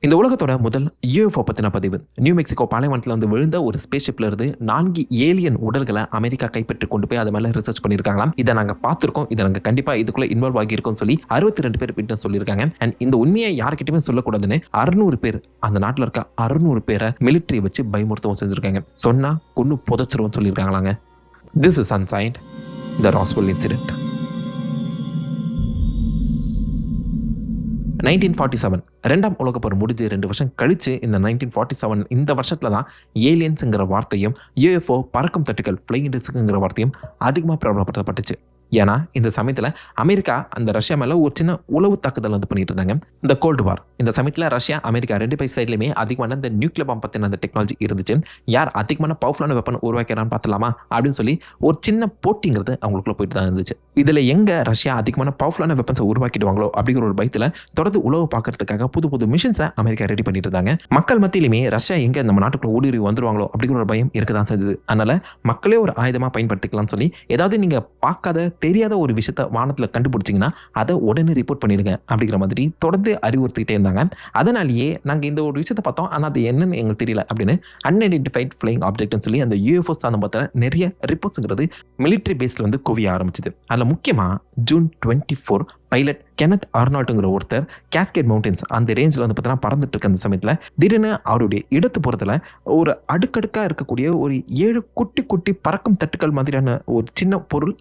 இந்த உலகத்தோட முதல் யூஎஃப்ஓ பற்றின பதிவு. நியூ மெக்சிகோ பாலைவனத்தில் வந்து விழுந்த ஒரு ஸ்பேஸ்ஷிப்ல இருந்து 4 ஏலியன் உடல்களை அமெரிக்கா கைப்பற்றி கொண்டு போய் அது மேலே ரிசர்ச் பண்ணியிருக்காங்களாம். இதை நாங்கள் பார்த்துருக்கோம், இதை நாங்கள் கண்டிப்பாக இதுக்குள்ள இன்வால்வ் ஆகியிருக்கோம் சொல்லி 62 பேர் வீட்டு சொல்லியிருக்காங்க. அண்ட் இந்த உண்மையை யார்கிட்டயுமே சொல்லக்கூடாதுன்னு 600 பேர் அந்த நாட்டில் இருக்க 600 பேரை மிலிட்ரி வச்சு பயமுறுத்தவும் செஞ்சிருக்காங்க. சொன்னா கொன்னு புதைச்சிருவோம் சொல்லியிருக்காங்களாங்க. This is ancient the Roswell incident. 1947 2ஆம் உலகப் போர் முடிஞ்சு 2 வருஷம் கழிச்சு இந்த 1947 இந்த வருஷத்துல தான் ஏலியன்ஸுங்கிற வார்த்தையும் யூஎஃப்ஓ பறக்கும் தட்டுகள் ஃப்ளையிங் டிஸ்க்குங்கிற வார்த்தையும் அதிகமாக பிரபலப்படுத்தப்பட்டுச்சு. ஏன்னா இந்த சமயத்தில் அமெரிக்கா அந்த ரஷ்யா மேலே ஒரு சின்ன உளவு தாக்குதல் வந்து பண்ணிட்டு இருந்தாங்க. இந்த கோல்டு வார் இந்த சமயத்தில் ரஷ்யா அமெரிக்கா 2 பேர் சைட்லையுமே அதிகமான இந்த நியூக்ளியர் பாம் பற்றின அந்த டெக்னாலஜி இருந்துச்சு. யார் அதிகமான பவர்ஃபுல்லான வெப்பன் உருவாக்கிறான்னு பார்த்தலாமா அப்படின்னு சொல்லி ஒரு சின்ன போட்டிங்கிறது அவங்களுக்குள்ள போயிட்டு தான் இருந்துச்சு. இதில் எங்கே ரஷ்யா அதிகமான பவர்ஃபுல்லான வெப்பன்ஸை உருவாக்கிடுவாங்களோ அப்படிங்கிற ஒரு பயத்தில் தொடர்ந்து உளவு பார்க்கறதுக்காக புது புது மிஷன்ஸை அமெரிக்கா ரெடி பண்ணிட்டு இருந்தாங்க. மக்கள் மத்தியிலுமே ரஷ்யா எங்கே நம்ம நாட்டுக்குள்ள ஊடுருவி வந்துருவாங்களோ அப்படிங்கிற ஒரு பயம் இருக்க தான் செஞ்சது. அதனால மக்களே ஒரு ஆயுதமாக பயன்படுத்திக்கலாம்னு சொல்லி ஏதாவது நீங்கள் பார்க்காத தெரியாத ஒரு விஷயத்தை வானத்தில் கண்டுபிடிச்சிங்கன்னா அதை உடனே ரிப்போர்ட் பண்ணிடுங்க அப்படிங்கிற மாதிரி தொடர்ந்து அறிவுறுத்திக்கிட்டே இருந்தாங்க. அதனாலேயே நாங்கள் இந்த ஒரு விஷயத்தை பார்த்தோம், ஆனால் அது என்னன்னு எங்களுக்கு தெரியல அப்படின்னு அன்ஐடென்டிஃபைட் ஃப்ளையிங் ஆப்ஜெக்ட்னு சொல்லி அந்த யூஎஃப்ஓ சம்பந்தத்தில் நிறைய ரிப்போர்ட்ஸுங்கிறது மிலிட்ரி பேஸில் வந்து குவிய ஆரம்பிச்சிது. அதில் முக்கியமாக ஜூன் 24 பைலட் கெனத் ஆர்னால்டுங்கிற ஒருத்தர் கேஸ்கேட் மவுண்டன்ஸ் அந்த ரேஞ்சில் வந்து பார்த்தீங்கன்னா பறந்துட்டு இருக்க அந்த சமயத்தில் திடீர்னு அவருடைய இடத்து புறத்தில் ஒரு அடுக்கடுக்காக இருக்கக்கூடிய ஒரு 7 குட்டி குட்டி பறக்கும் தட்டுக்கள் மாதிரியான ஒரு சின்ன பொருள்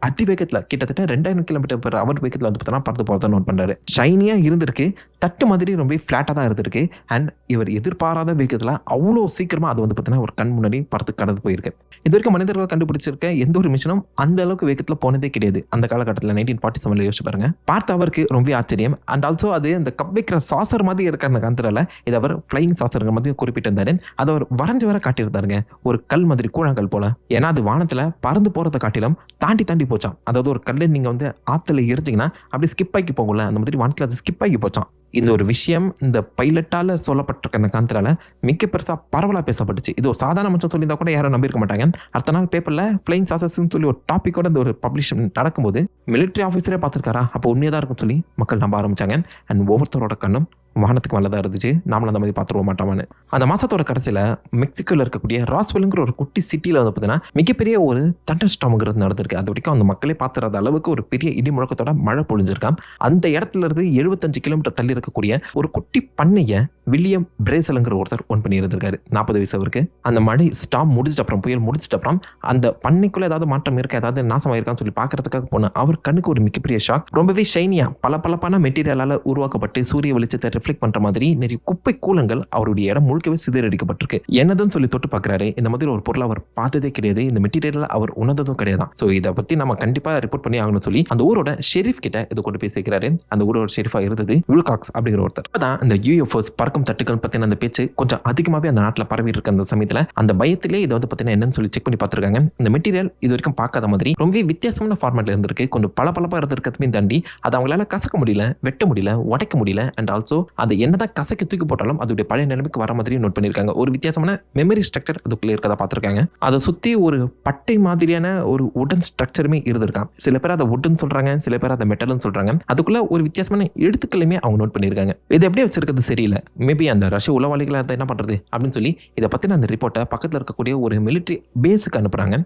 அதிவேகத்தில் கிட்டத்தட்ட 2000 km/h வேகத்தில் வந்து பார்த்தீங்கன்னா பறந்து போகிறத நோட் பண்ணுறாரு. ஷைனியாக இருந்திருக்கு, தட்டு மாதிரி ரொம்ப ஃப்ளாட்டாக தான் இருந்திருக்கு. அண்ட் இவர் எதிர்பாராத வேகத்தில் அவ்வளோ சீக்கிரமாக அது வந்து பார்த்தீங்கன்னா ஒரு கண் முன்னாடி பறந்து கடந்து போயிருக்கு. இது வரைக்கும் மனிதர்கள் கண்டுபிடிச்சிருக்க எந்த ஒரு மிஷனும் அந்த அளவுக்கு வேகத்தில் போனதே கிடையாது அந்த காலகட்டத்தில். 1947 யோசிச்சு பாருங்க. பார்த்த அவருக்கு ரொம்ப ஆச்சரியம். அண்ட் ஆல்சோ அது இந்த கப் வைக்கிற சாசர் மாதிரி இருக்கிற அந்த காந்திரால இதை அவர் ஃப்ளையிங் சாசருங்க மாதிரி குறிப்பிட்டிருந்தாரு. அதை அவர் வரைஞ்சு வர காட்டியிருந்தாருங்க, ஒரு கல் மாதிரி கூழாங்கல் போல. ஏன்னா அது வானத்தில் பறந்து போகிறத காட்டிலும் தாண்டி போச்சான். அதாவது ஒரு கல்லை நீங்கள் வந்து ஆற்றுல எரிஞ்சிங்கன்னா அப்படி ஸ்கிப் ஆகி போகல, அந்த மாதிரி வானத்தில் அது ஸ்கிப் ஆகி போச்சான். இந்த ஒரு விஷயம் இந்த பைலட்டால் சொல்லப்பட்டிருக்க அந்த காந்திரால மிக பெருசாக பரவலாக பேசப்பட்டுச்சு. இது ஒரு சாதாரண மனுஷன் சொல்லியிருந்தா கூட யாரும் நம்பியிருக்க மாட்டாங்க. அடுத்த நாள் பேப்பரில் ஃப்ளைங் சாசஸ்ன்னு சொல்லி ஒரு டாப்பிக்கோட இந்த ஒரு பப்ளிஷ் நடக்கும்போது மிலிட்ரி ஆஃபீஸரே பார்த்துருக்காரா, அப்போ உண்மையாக தான் இருக்குன்னு சொல்லி மக்கள் நம்ப ஆரம்பித்தாங்க. அண்ட் ஒவ்வொருத்தரோட கண்ணும் வானத்துக்கு மேலே தான் இருந்துச்சு, நாமளும் அந்த மாதிரி பார்த்துருவோம் மாட்டோமான்னு. அந்த மாதத்தோட கடைசியில் மெக்சிகோவில் இருக்கக்கூடிய ராஸ்வெல்ங்கிற ஒரு குட்டி சிட்டியில் வந்து பார்த்தீங்கன்னா மிகப்பெரிய ஒரு தண்டர் ஸ்டார்ம்ங்கிறது நடந்திருக்கு. அது வரைக்கும் அந்த மக்களே பார்த்துறாத அளவுக்கு ஒரு பெரிய இடி முழக்கத்தோட மழை பொழிஞ்சிருக்கான். அந்த இடத்துல இருந்து 75 கிலோமீட்டர் தள்ளி இருக்கக்கூடிய ஒரு குட்டி பண்ணையை வில்லியம் பிரேசலுங்கிற ஒருத்தர் ஒன் பண்ணி இருந்திருக்காரு. 40 வயசு அவருக்கு. அந்த மழை ஸ்டாம் முடிச்சிட்ட அப்புறம், புயல் முடிச்சிட்ட அப்புறம் அந்த பண்ணைக்குள்ள ஏதாவது மாற்றம் இருக்கா, ஏதாவது நாசமாயிருக்கான்னு சொல்லி பார்க்கறதுக்காக போன அவர் கண்ணுக்கு ஒரு மிகப்பெரிய ஷாக். ரொம்பவே ஷைனியா பல மெட்டீரியலால் உருவாக்கப்பட்டு சூரிய வெளிச்சத்தை ரிஃப்ளெக்ட் பண்ற மாதிரி நிறைய குப்பை கூலங்கள் அவருடைய இடம் முழுக்கவே சிதறடிக்கப்பட்டிருக்கு. என்னதுன்னு சொல்லி தொட்டு பார்க்குறாரு. இந்த மாதிரி ஒரு பொருளை அவர் பார்த்ததே கிடையாது, இந்த மெட்டீரியல் அவர் உணர்ந்ததும் கிடையாது. ஸோ இதை பற்றி நம்ம கண்டிப்பாக ரிப்போர்ட் பண்ணி ஆகணும்னு சொல்லி அந்த ஊரோட ஷெரீஃப் கிட்ட இதை கொண்டு போய் சேர்க்கிறாரு. அந்த ஊரோட ஷெரீஃபாக இருந்தது வில்காக்ஸ் அப்படிங்கிற ஒருத்தர். அதான் இந்த யூஎஃப்ஓஸ் பறக்கும் தட்டுகள் பற்றின அந்த பேச்சு கொஞ்சம் அதிகமாகவே அந்த நாட்டில் பரவி இருக்க அந்த சமயத்தில் அந்த பயத்திலே இதை வந்து பார்த்தீங்கன்னா என்னன்னு சொல்லி செக் பண்ணி பார்த்துருக்காங்க. இந்த மெட்டீரியல் இது வரைக்கும் பார்க்காத மாதிரி ரொம்ப வித்தியாசமான ஃபார்மேட்ல இருந்திருக்கு. கொஞ்சம் பளபளப்பாக இருந்திருக்கிறதுமே தாண்டி அதை அவங்களால கசக்க முடியல, வெட்ட முடியல, உடைக்க முடியல. அண்ட் ஆல்சோ அதை என்னதான் கசக்கி தூக்கி போட்டாலும் அதோடைய பழைய நிலைமைக்கு வர மாதிரி நோட் பண்ணியிருக்காங்க. ஒரு வித்தியாசமான மெமரி ஸ்ட்ரக்சர் அதுக்குள்ளே இருக்கதா பார்த்துருக்காங்க. அதை சுற்றி ஒரு பட்டை மாதிரியான ஒரு உடன் ஸ்ட்ரக்சருமே இருந்திருக்கான். சில பேர் அதை உட்டன் சொல்றாங்க, சில பேர் அதை மெட்டல்னு சொல்றாங்க. அதுக்குள்ள ஒரு வித்தியாசமான எழுத்துக்களுமே அவங்க நோட் பண்ணியிருக்காங்க. இது எப்படியே வச்சிருக்கிறது சரியில்லை. மேபி அந்த ரஷ்ய உளவாளிகளை என்ன பண்றது அப்படின்னு சொல்லி இதை பற்றின அந்த ரிப்போர்ட்டை பக்கத்தில் இருக்கக்கூடிய ஒரு மிலிட்ரி பேஸுக்கு அனுப்புறாங்க.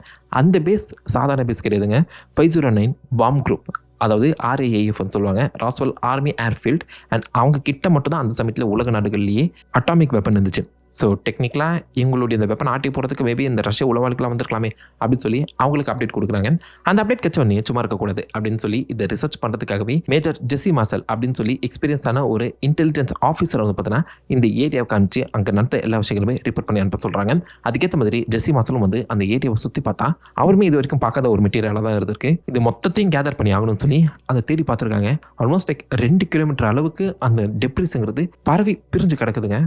அந்த பேஸ் சாதாரண பேஸ் கிடையாதுங்க. 509 பாம் குரூப், அதாவது RAAF சொல்லுவாங்க, ராஸ்வெல் ஆர்மி ஏர்ஃபீல்ட். அண்ட் அவங்க கிட்ட மட்டும் தான் அந்த சமயத்தில் உலக நாடுகள்லேயே அட்டாமிக் வெப்பன் இருந்துச்சு. ஸோ டெக்னிக்கலாக எங்களுடைய இந்த வெப்பன் ஆட்டி போகிறதுக்கு மேபி இந்த ரஷ்ய உளவாளிகளாக வந்திருக்கலாமே அப்படின்னு சொல்லி அவங்களுக்கு அப்டேட் கொடுக்குறாங்க. அந்த அப்டேட் கச்சோன்னே சும்மா இருக்கக்கூடாது அப்படின்னு சொல்லி இதை ரிசர்ச் பண்ணுறதுக்காகவே மேஜர் ஜெஸ்ஸி மார்சல் அப்படின்னு சொல்லி எக்ஸ்பீரியன்ஸான ஒரு இன்டெலிஜென்ஸ் ஆஃபீஸர் வந்து பார்த்தீங்கன்னா இந்த ஏரியாவை காமிச்சு அங்கே நடத்த எல்லா விஷயங்களுமே ரிப்போர்ட் பண்ணி அனுப்ப சொல்கிறாங்க. அதுக்கேற்ற மாதிரி ஜெஸ்ஸி மார்சலும் வந்து அந்த ஏரியாவை சுற்றி பார்த்தா அவருமே இது வரைக்கும் பார்க்காத ஒரு மெட்டீரியலாக தான் இருந்திருக்கு. இது மொத்தத்தையும் கேதர் பண்ணி ஆகணும்னு சொல்லி அதை தேடி பார்த்துருக்காங்க. ஆல்மோஸ்ட் லைக் 2 கிலோமீட்டர் அளவுக்கு அந்த டெப்ரிஸுங்கிறது பரவி பிரிஞ்சு கிடக்குதுங்க.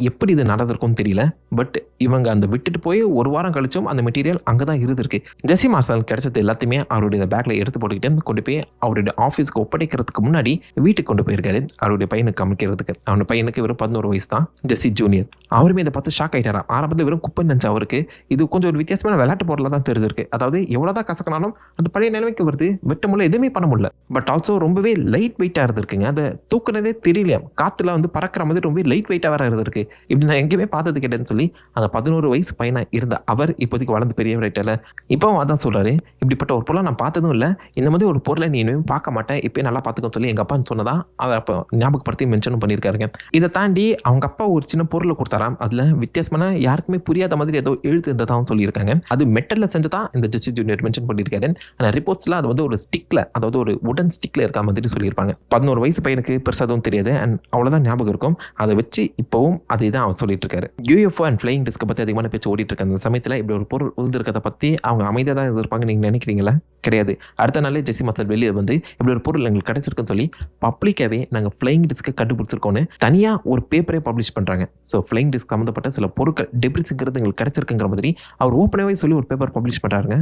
எப்படி இது நடந்தது நடந்திருக்கும்னு தெரியல. பட் இவங்க அந்த விட்டுட்டு போய் ஒரு வாரம் கழிச்சும் அந்த மெட்டீரியல் அங்கே தான் இருந்திருக்கு. ஜெஸ்ஸி மார்ஷல் கிடைச்சது எல்லாத்தையுமே அவருடைய பேக்கில் எடுத்து போட்டுக்கிட்டு கொண்டு போய் அவருடைய ஆஃபீஸ்க்கு ஒப்படைக்கிறதுக்கு முன்னாடி வீட்டுக்கு கொண்டு போயிருக்காரு அவருடைய பையனுக்கு காமிக்கிறதுக்கு. அவனுடைய பையனுக்கு வெறும் 11 வயசு தான், ஜெஸ்ஸி ஜூனியர். அவருமே இதை பார்த்து ஷாக் ஆகிட்டாராம். ஆரம்பத்தில் வெறும் குப்பை நினச்சா அவருக்கு இது கொஞ்சம் ஒரு வித்தியாசமான விளையாட்டு பொருளாக தான் தெரிஞ்சிருக்கு. அதாவது எவ்வளோதான் கசக்கினாலும் அது பழைய நிலைமைக்கு வருது, வெட்ட முடியல, எதுவுமே பண்ண முடியல. பட் ஆல்சோ ரொம்பவே லைட் வெயிட்டாக இருந்திருக்குங்க. அதை தூக்குனதே தெரியலையா, காற்றுல வந்து பறக்கிற மாதிரி ரொம்ப லைட் வெயிட்டாக வேறு இருந்திருக்கு. இப்படி நான் எங்கேயுமே பார்த்தது கேட்டேன்னு சொல்லி அந்த 11 வயசு பையனாக இருந்த அவர் இப்போதைக்கு வளர்ந்து பெரியவர்கிட்ட இப்போவும் அதான் சொல்கிறாரு, இப்படிப்பட்ட ஒரு பொருளை நான் பார்த்ததும் இல்லை, இந்த மாதிரி ஒரு பொருளை நீ இனிமேல் பார்க்க மாட்டேன், இப்போயே நல்லா பார்த்துக்கன்னு சொல்லி எங்கள் அப்பான்னு சொன்னதா அவர் அப்போ ஞாபகப்படுத்தி மென்ஷனும் பண்ணியிருக்காருங்க. இதை தாண்டி அவங்க அப்பா ஒரு சின்ன பொருளை கொடுத்தாராம். அதில் வித்தியாசமான யாருக்குமே புரியாத மாதிரி ஏதோ எழுத்து இருந்ததாகவும் சொல்லியிருக்காங்க. அது மெட்டலில் செஞ்சதான் இந்த ஜெஸ்ஸி ஜூனியர் மென்ஷன் பண்ணியிருக்காரு. ஆனால் ரிப்போர்ட்ஸில் அது வந்து ஒரு ஸ்டிக்கில், அதாவது ஒரு உடன் ஸ்டிக்கில் இருக்க மாதிரி சொல்லியிருப்பாங்க. 11 வயசு பையனுக்கு பெருசாக எதுவும் தெரியாது அண்ட் அவ்வளோதான் ஞாபகம் இருக்கும். அதை வச்சு இப்போவும் அதே தான் அவர் சொல்லிட்டு இருக்காரு. UFO அண்ட் ஃப்ளையிங் டிஸ்கை பற்றி அதிகமான பேச்சு ஓடிட்டு இருக்க அந்த சமயத்தில் இப்படி ஒரு பொருள் விழுந்திருக்கிறத பற்றி அவங்க அமைதியாக தான் இருந்திருப்பாங்க நீங்கள் நினைக்கிறீங்களா? கிடையாது. அடுத்த நாளே ஜெஸ்ஸி மார்ஷல் வெளியே வந்து இப்படி ஒரு பொருள் எங்களுக்கு கிடைச்சிருக்குன்னு சொல்லி பப்ளிக்காகவே நாங்கள் ஃப்ளையிங் டிஸ்கை கண்டுபிடிச்சிருக்கோன்னு தனியாக ஒரு பேப்பரே பப்ளிஷ் பண்ணுறாங்க. ஸோ ஃப்ளையிங் டிஸ்க் சம்மந்தப்பட்ட சில பொருட்கள் டெப்ரிஸுங்கிறது எங்களுக்கு கிடைச்சிருக்குங்கிற மாதிரி அவர் ஓப்பனாகவே சொல்லி ஒரு பேப்பர் பப்ளிஷ் பண்ணுறாருங்க.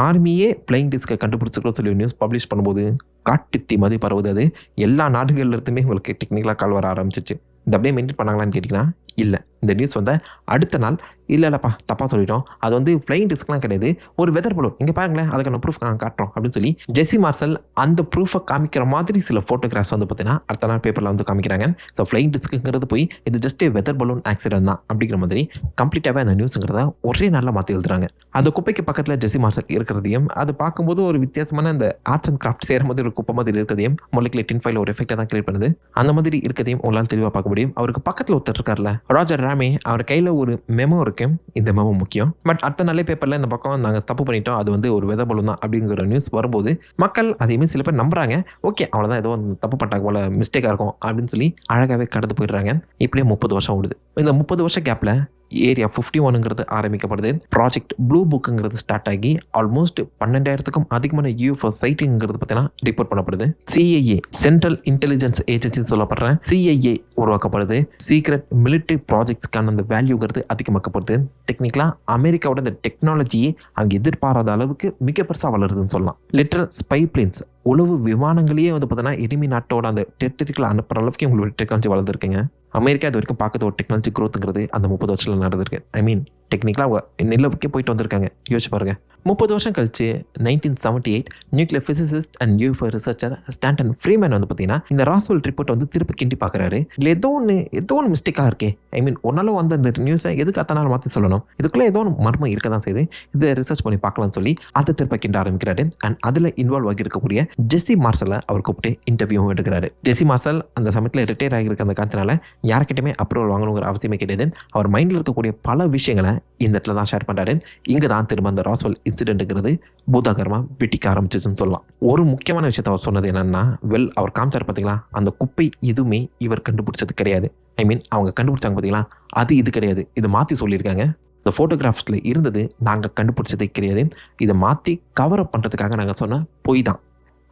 ஆர்மியே ஃப்ளையிங் டிஸ்கை கண்டுபிடிச்சிருக்கோன்னு சொல்லி நியூஸ் பப்ளிஷ் பண்ணும்போது காட்டுத்தீ மாதிரி பரவுது. அது எல்லா நாடுகள்ல இருந்துமே உங்களுக்கு டெக்னிக்கலாக கால் வர ஆரம்பிச்சிச்சு. இந்த அப்படியே மெயின்டைன் பண்ணாங்களான்னு கேட்டிங்கன்னா இல்லை. இந்த நியூஸ் வந்து அடுத்த நாள் இல்லைப்பா தப்பாக சொல்லிட்டோம், அது வந்து ஃப்ளையிங் டிஸ்க்லாம் கிடையாது, ஒரு வெதர் பலூன், இங்கே பாருங்களேன், அதுக்கான ப்ரூஃப் நாங்கள் காட்டுறோம் அப்படின்னு சொல்லி ஜெஸ்ஸி மார்ஷல் அந்த ப்ரூஃபை காமிக்கிற மாதிரி சில ஃபோட்டோகிராஃப்ஸ் வந்து பார்த்தீங்கன்னா அடுத்த நாள் பேப்பரில் வந்து காமிக்கிறாங்க. ஸோ ஃப்ளையிங் டிஸ்க்குங்கிறது போய் இது ஜஸ்ட் வெதர் பலூன் ஆக்சிடென்ட் தான் அப்படிங்கிற மாதிரி கம்ப்ளீட்டாகவே அந்த நியூஸுங்கிறத ஒரே நாளில் மாற்றி எழுதுறாங்க. அந்த குப்பைக்கு பக்கத்தில் ஜெஸ்ஸி மார்ஷல் இருக்கிறதையும் அது பார்க்கும்போது ஒரு வித்தியாசமான அந்த ஆர்ட்ஸ் அண்ட் கிராஃப்ட் செய்கிற மாதிரி ஒரு குப்பை மாதிரி இருக்கிறதையும் மொலிகுலர் டின்ஃபாயில் ஒரு எஃபெக்டாக தான் கிரியேட் பண்ணுது. அந்த மாதிரி இருக்கிறதையும் உங்களால் தெளிவாக பார்க்க முடியும். அவருக்கு பக்கத்தில் ஒருத்தர் இருக்கார்ல, ராஜர் ராமே, அவர் கையில் ஒரு மெமோ இருக்கு. இந்த மெமோ முக்கியம். பட் அடுத்த நாளே பேப்பரில் இந்த பக்கம் நாங்கள் தப்பு பண்ணிட்டோம், அது வந்து ஒரு வெதர் பலூன் தான் அப்படிங்கிற நியூஸ் வரும்போது மக்கள் அதையுமே சில பேர் நம்புறாங்க. ஓகே அவ்வளோதான், ஏதோ தப்பு பண்ணிட்டாங்க போல, மிஸ்டேக்காக இருக்கும் அப்படின்னு சொல்லி அழகாகவே கடந்து போயிடுறாங்க. இப்படியே 30 வருஷம் ஓடுது. இந்த 30 வருஷம் கேப்பில் ஏரியா 51ங்கிறது ஆரம்பிக்கப்படுது. ப்ராஜெக்ட் ப்ளூ புக்குங்கிறது ஸ்டார்ட் ஆகி ஆல்மோஸ்ட் 12,000க்கும் அதிகமான UFO சைட்டிங்கிறது பார்த்தீங்கன்னா ரிப்போர்ட் பண்ணப்படுது. CIA சென்ட்ரல் இன்டெலிஜென்ஸ் ஏஜென்சி சொல்லப்படுற CIA உருவாக்கப்படுது. சீக்ரெட் மிலிட்ரி ப்ராஜெக்ட்ஸ்க்கான அந்த வேல்யூங்கிறது அதிகமாக்கப்படுது. டெக்னிக்கலாக அமெரிக்காவோட இந்த டெக்னாலஜியே அவங்க எதிர்பாராத அளவுக்கு மிக பெருசாக வளருதுன்னு சொல்லலாம். லிட்டரல் ஸ்பை பிளேன்ஸ், உளவு விமானங்களையே வந்து பார்த்தீங்கன்னா எனிமி நாட்டோட அந்த டெரிட்டரிக்குள்ள அனுப்புற அளவுக்கு உங்களோட டெக்னாலஜி வளர்ந்துருக்குங்க. அமெரிக்கா இது வரைக்கும் பார்க்கறது ஒரு டெக்னாலஜி க்ரோத்துங்கிறது அந்த 30 வருஷத்தில் நடந்திருக்கு. ஐ மீன் டெக்னிக்கலாக நிலவுக்கே போயிட்டு வந்திருக்காங்க. யோசிச்சு பாருங்க. 30 வருஷம் கழிச்சு 1978 nuclear physicist and UFO researcher Stanton Freeman வந்து பார்த்தீங்கன்னா இந்த ராஸ்வெல் ரிப்போர்ட் வந்து திருப்பி கிண்டி பார்க்குறாரு. இல்லை ஏதோ ஒன்று மிஸ்டேக்காக இருக்கே, ஐ மீன் ஒன்னாலும் வந்து அந்த நியூஸை எதுக்கு அத்தனை நாள் மாற்றி சொல்லணும், இதுக்குள்ளே ஏதோ ஒன்று மர்மம் இருக்க தான் செய்யுது, இதை ரிசர்ச் பண்ணி பார்க்கலாம்னு சொல்லி அதை திருப்ப கிண்ட ஆரம்பிக்கிறாரு. அண்ட் அதில் இன்வால்வ் ஆகியிருக்கக்கூடிய ஜெஸ்ஸி மார்ஷலை அவர் கூப்பிட்டு இன்டர்வியூவும் எடுக்கிறாரு. ஜெஸ்ஸி மார்ஷல் அந்த சமயத்தில் ரிட்டையர் ஆகியிருக்க அந்த காரணத்தினால யார்கிட்டயுமே அப்ரூவல் வாங்கணுங்கிற அவசியமே கிடையாது. அவர் மைண்டில் இருக்கக்கூடிய பல விஷயங்களை இந்த இடத்துல தான் ஷேர் பண்ணுறாரு. இங்கே தான் திரும்ப அந்த ராஸ்வெல் இன்சிடென்ட்டுங்கிறது பூதாகரமாக வெட்டிக்க ஆரம்பிச்சிச்சுன்னு சொல்லலாம். ஒரு முக்கியமான விஷயத்தை அவர் சொன்னது என்னன்னா, அவர் காமிச்சார் பார்த்தீங்களா, அந்த குப்பை எதுவுமே இவர் கண்டுபிடிச்சது கிடையாது. ஐ மீன் அவங்க கண்டுபிடிச்சாங்க பார்த்தீங்களா, அது இது கிடையாது, இது மாற்றி சொல்லியிருக்காங்க. இந்த ஃபோட்டோகிராஃப்ஸில் இருந்தது நாங்கள் கண்டுபிடிச்சதே கிடையாது, இதை மாற்றி கவர் அப் பண்ணுறதுக்காக நாங்கள் சொன்ன பொய் தான்.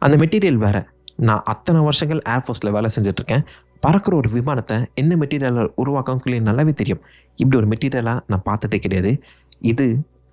அந்த மெட்டீரியல் வேறு. நான் அத்தனை வருஷங்கள் ஏர்ஃபோர்ஸில் வேலை செஞ்சிட்ருக்கேன். பறக்கிற ஒரு விமானத்தை என்ன மெட்டீரியலில் உருவாக்கணும்னு சொல்லி நல்லாவே தெரியும். இப்படி ஒரு மெட்டீரியலாக நான் பார்த்ததே கிடையாது. இது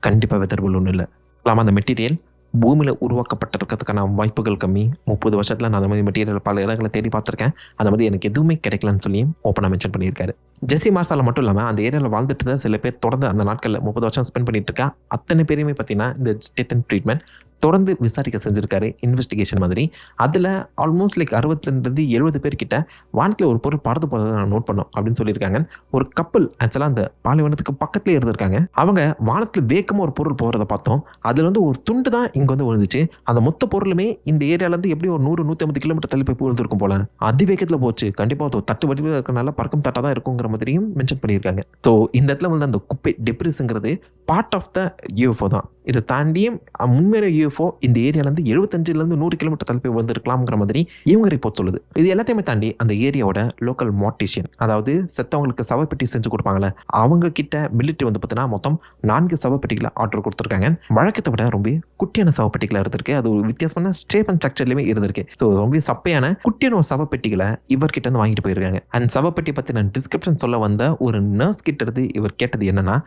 கண்டிப்பாக வெதர் பலூன் இல்லை. அந்த மெட்டீரியல் பூமியில் உருவாக்கப்பட்டிருக்கிறதுக்கான வாய்ப்புகள் கம்மி. 30 வருஷத்தில் நான் அந்த மாதிரி மெட்டீரியல் பல இடங்களை தேடி பார்த்துருக்கேன். அந்த மாதிரி எனக்கு எதுவுமே கிடைக்கலன்னு சொல்லி ஓப்பனாக மென்ஷன் பண்ணியிருக்காரு. ஜெஸ்ஸி மார்ஷல் மட்டும் இல்லாமல் அந்த ஏரியாவில் வாழ்ந்துட்டு தான் சில பேர் தொடர்ந்து அந்த நாட்களில் 30 வருஷம் ஸ்பெண்ட் பண்ணிட்டு இருக்கா. அத்தனை பேரையுமே பார்த்தீங்கன்னா இந்த ஸ்டேட் அண்ட் ட்ரீட்மெண்ட் தொடர்ந்து விசாரிக்க செஞ்சுருக்காரு, இன்வெஸ்டிகேஷன் மாதிரி. அதில் ஆல்மோஸ்ட் லைக் 60-70 பேர்கிட்ட வானத்தில் ஒரு பொருள் பறந்து போகிறத நான் நோட் பண்ணோம் அப்படின்னு சொல்லியிருக்காங்க. ஒரு கப்பல் ஆக்சுவலாக அந்த பாலைவனத்துக்கு பக்கத்துலேயே இருந்திருக்காங்க. அவங்க வானத்தில் வேகமாக ஒரு பொருள் போகிறத பார்த்தோம். அதில் வந்து ஒரு துண்டு தான் இங்கே வந்து விழுந்துச்சு. அந்த மொத்த பொருளுமே இந்த ஏரியாவிலேருந்து எப்படி ஒரு 100-150 கிலோமீட்டர் தள்ளி போய் விழுந்திருக்கும் போல. அதிவேகத்தில் போச்சு. கண்டிப்பாக ஒரு தட்டு வடிவில் இருக்கிறனால பறக்கும் தட்டாக தான் இருக்குங்கிற மாதிரியும் மென்ஷன் பண்ணியிருக்காங்க. ஸோ இந்த இடத்துல வந்து அந்த குப்பை டெப்ரிஸுங்கிறது பார்ட் ஆஃப் த யூஎஃப்ஓ தான். இதை தாண்டியும் முன்மையான யூஎஃப்ஓ இந்த ஏரியாலேருந்து 75 100 கிலோமீட்டர் தள்ளி போய் வந்திருக்கலாம்ங்கிற மாதிரி இவங்க ரிப்போர்ட் சொல்லுது. இது எல்லாத்தையுமே தாண்டி அந்த ஏரியாவோட லோக்கல் மார்டிஷியன், அதாவது செத்தவங்களுக்கு சவப்பெட்டி செஞ்சு கொடுப்பாங்களே, அவங்க கிட்ட மிலிட்டரி வந்து பார்த்தீங்கன்னா மொத்தம் 4 சவப்பெட்டிகளை ஆர்டர் கொடுத்துருக்காங்க. வழக்கத்தை விட ரொம்ப குட்டியான சவப்பெட்டிகளை இருந்திருக்கு. அது ஒரு வித்தியாசமான ஸ்டேப் அண்ட் ஸ்ட்ரக்சர்லையுமே இருந்திருக்கு. ஸோ ரொம்ப சப்பையான குட்டியான ஒரு சவப்பெட்டிகளை இவர்கிட்ட இருந்து வாங்கிட்டு போயிருக்காங்க. அண்ட் சவப்பெட்டி பற்றி நான் டிஸ்கிரிப்ஷன் சொல்ல வந்த ஒரு நர்ஸ் கிட்ட இருந்து இவர் கேட்டது என்னன்னா,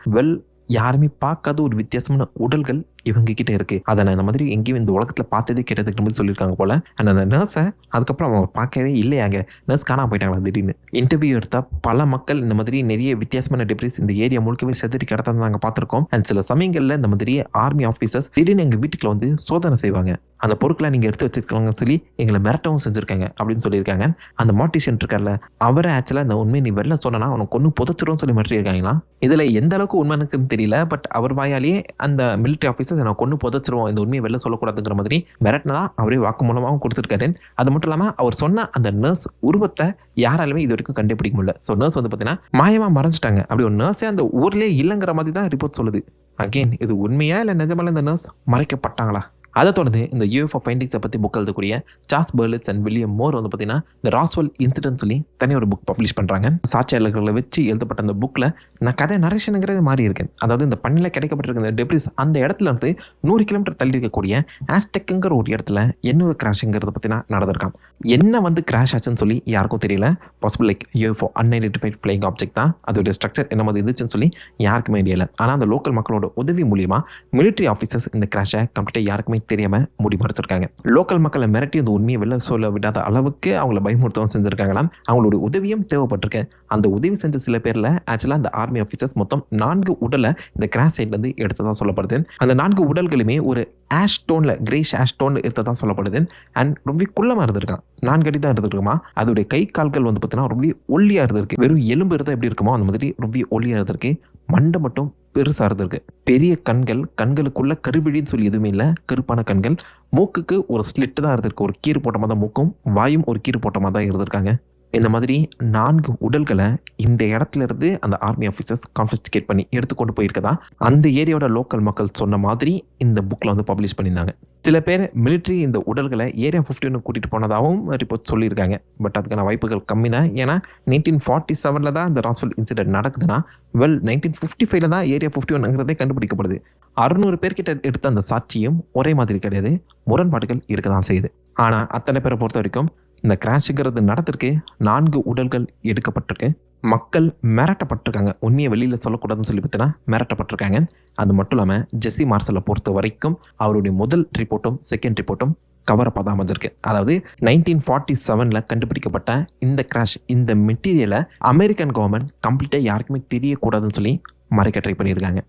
யாருமே பார்க்காத ஒரு வித்தியாசமான உடல்கள் இவங்க கிட்ட இருக்கு. அதை நான் இந்த மாதிரி எங்கேயும் இந்த உலகத்தில் பார்த்ததே கேட்டதுக்கு மாதிரி சொல்லியிருக்காங்க போல. அண்ட் அந்த நர்ஸை அதுக்கப்புறம் அவங்க பார்க்கவே இல்லையாங்க, நர்ஸ் காணாம போயிட்டாங்களா திடீர்னு. இன்டர்வியூ எடுத்த பல மக்கள் இந்த மாதிரி நிறைய வித்தியாசமான டெப்ரிஸ் இந்த ஏரியா முழுக்கவே செதறி கிடத்ததை நாங்கள் பார்த்துருக்கோம். அண்ட் சில சமயங்களில் இந்த மாதிரி ஆர்மி ஆஃபீஸர்ஸ் திடீர்னு எங்கள் வீட்டுக்குள்ள வந்து சோதனை செய்வாங்க. அந்த பொருட்களை நீங்கள் எடுத்து வச்சிருக்கலாங்கன்னு சொல்லி எங்களை மிரட்டவும் செஞ்சுருக்காங்க அப்படின்னு சொல்லியிருக்காங்க. அந்த மார்டிஷியன் இருக்கார்ல, அவரை ஆக்சுவலாக இந்த உண்மையை நீ வெளில சொன்னா அவனை கொண்டு புதைச்சிரும் சொல்லி மிரட்டியிருக்காங்களா. இதில் எந்த அளவுக்கு உண்மை இருக்குன்னு தெரியல. பட் அவர் வாயாலேயே அந்த மிலிட்டரி ஆஃபீஸர்ஸ் நான் கொண்டு புதைச்சிருவோம், இந்த உண்மையை வெளில சொல்லக்கூடாதுங்கிற மாதிரி மிரட்டினதா அவரே வாக்கு மூலமாகவும் கொடுத்துருக்காரு. அது மட்டும் இல்லாமல் அவர் சொன்ன அந்த நர்ஸ் உருவத்தை யாராலுமே இது வரைக்கும் கண்டுபிடிக்க முடியல. ஸோ நர்ஸ் வந்து பார்த்தீங்கன்னா மாயமாக மறைஞ்சிட்டாங்க. அப்படி ஒரு நர்ஸே அந்த ஊர்லேயே இல்லைங்கிற மாதிரி தான் ரிப்போர்ட் சொல்லுது. அகெயின் இது உண்மையா இல்லை நிஜமால இந்த நர்ஸ் மறைக்கப்பட்டாங்களா? அதை தொடர்ந்து இந்த யூஎஃப்ஓ ஃபைண்டிங்ஸை பற்றி புக் எழுதக்கூடிய சார்ல்ஸ் பெர்லிட்ஸ் அண்ட் வில்லியம் மோர் வந்து பார்த்தீங்கன்னா இந்த ராஸ்வெல் இன்சிடென்ட் சொல்லி தனியாக ஒரு புக் பப்ளிஷ் பண்ணுறாங்க. சாட்சியாளர்களை வச்சு எழுதப்பட்ட அந்த புக்கில் நான் கதை நரேஷனுங்கிறது மாறி இருக்கேன். அதாவது இந்த பண்ணில் கிடைக்கப்பட்டிருக்க இந்த டெப்ரிஸ் அந்த இடத்துல இருந்து 100 கிலோமீட்டர் தள்ளி இருக்கக்கூடிய ஆஸ்டெக்குங்கிற ஒரு இடத்துல என்ன ஒரு கிராஷுங்கிறத பற்றினா நடந்திருக்கான். என்ன வந்து கிராஷ் ஆச்சுன்னு சொல்லி யாருக்கும் தெரியல. Possible like UFO unidentified flying object தான், அதோடைய ஸ்ட்ரக்சர் என்ன மாதிரி இருந்துச்சுன்னு சொல்லி யாருக்குமே தெரியல. ஆனால் அந்த லோக்கல் மக்களோட உதவி மூலியமாக மிலிட்டரி ஆஃபீஸர்ஸ் இந்த கிராஷை கம்ப்ளீட்டாக யாருக்குமே தெரியாமல் முடிமறைச்சிருக்காங்க. லோக்கல் மக்களை மிரட்டி அந்த உண்மையை வெளில சொல்ல விடாத அளவுக்கு அவங்கள பயமுறுத்தவும் செஞ்சிருக்காங்களாம். அவங்களோட உதவியும் தேவைப்பட்டிருக்கு. அந்த உதவி செஞ்ச சில பேரில் ஆக்சுவலாக அந்த ஆர்மி ஆஃபீஸர்ஸ் மொத்தம் 4 உடலை இந்த கிராஷ் சைட்லேருந்து எடுத்ததாக சொல்லப்படுது. அந்த 4 உடல்களுமே ஒரு ஆஷ் டோனில் கிரேஷ் ஆஷ் டோனில் எடுத்ததாக சொல்லப்படுது. அண்ட் ரொம்ப குள்ளமாக இருந்திருக்கான், 4 அடி தான் இருந்திருக்குமா. அதோடைய கை கால்கள் வந்து பார்த்தீங்கன்னா ரொம்ப ஒல்லியாக இருந்திருக்கு. வெறும் எலும்பு இருந்தால் எப்படி இருக்குமோ அந்த மாதிரி ரொம்ப ஒல்லியாக இருந்திருக்கு. மண்டை மட்டும் பெருசாக இருந்திருக்கு. பெரிய கண்கள், கண்களுக்குள்ள கருவிழின்னு சொல்லி எதுவுமே இல்லை, கருப்பான கண்கள். மூக்குக்கு ஒரு ஸ்லிட்டு தான் இருந்திருக்கு, ஒரு கீறு போட்ட மாதிரி தான் மூக்கும், வாயும் ஒரு கீறு போட்ட மாதிரி தான் இருந்திருக்காங்க. இந்த மாதிரி 4 உடல்களை இந்த இடத்துல இருந்து அந்த ஆர்மி ஆஃபீஸர்ஸ் கான்ஃபிஸ்டிகேட் பண்ணி எடுத்துக்கொண்டு போயிருக்கதா அந்த ஏரியாவோட லோக்கல் மக்கள் சொன்ன மாதிரி இந்த புக்கில் வந்து பப்ளிஷ் பண்ணியிருந்தாங்க. சில பேர் மிலிட்ரி இந்த உடல்களை ஏரியா 51 கூட்டிகிட்டு போனதாகவும் ரிப்போர்ட் சொல்லியிருக்காங்க. பட் அதுக்கான வாய்ப்புகள் கம்மி தான். ஏன்னா 1947 தான் இந்த ராஸ்வெல் இன்சிடென்ட் நடக்குதுன்னா 1955 தான் ஏரியா 51ங்கிறதே கண்டுபிடிக்கப்படுது. 600 பேர்கிட்ட எடுத்த அந்த சாட்சியும் ஒரே மாதிரி கிடையாது, முரண்பாடுகள் இருக்க தான் செய்யுது. ஆனால் அத்தனை பேரை பொறுத்த வரைக்கும் இந்த கிராஷுங்கிறது நடந்திருக்கு, 4 உடல்கள் எடுக்கப்பட்டிருக்கு, மக்கள் மிரட்டப்பட்டிருக்காங்க. உண்மையை வெளியில் சொல்லக்கூடாதுன்னு சொல்லி பார்த்தீங்கன்னா மிரட்டப்பட்டிருக்காங்க. அது மட்டும் இல்லாமல் ஜெஸ்ஸி மார்சலை பொறுத்த வரைக்கும் அவருடைய முதல் ரிப்போர்ட்டும் செகண்ட் ரிப்போர்ட்டும் கவரப்பாக தான் அமைஞ்சிருக்கு. அதாவது 1947 கண்டுபிடிக்கப்பட்ட இந்த கிராஷ், இந்த மெட்டீரியலை அமெரிக்கன் கவர்மெண்ட் கம்ப்ளீட்டாக யாருக்குமே தெரியக்கூடாதுன்னு சொல்லி மறைக்க ட்ரை பண்ணியிருக்காங்க.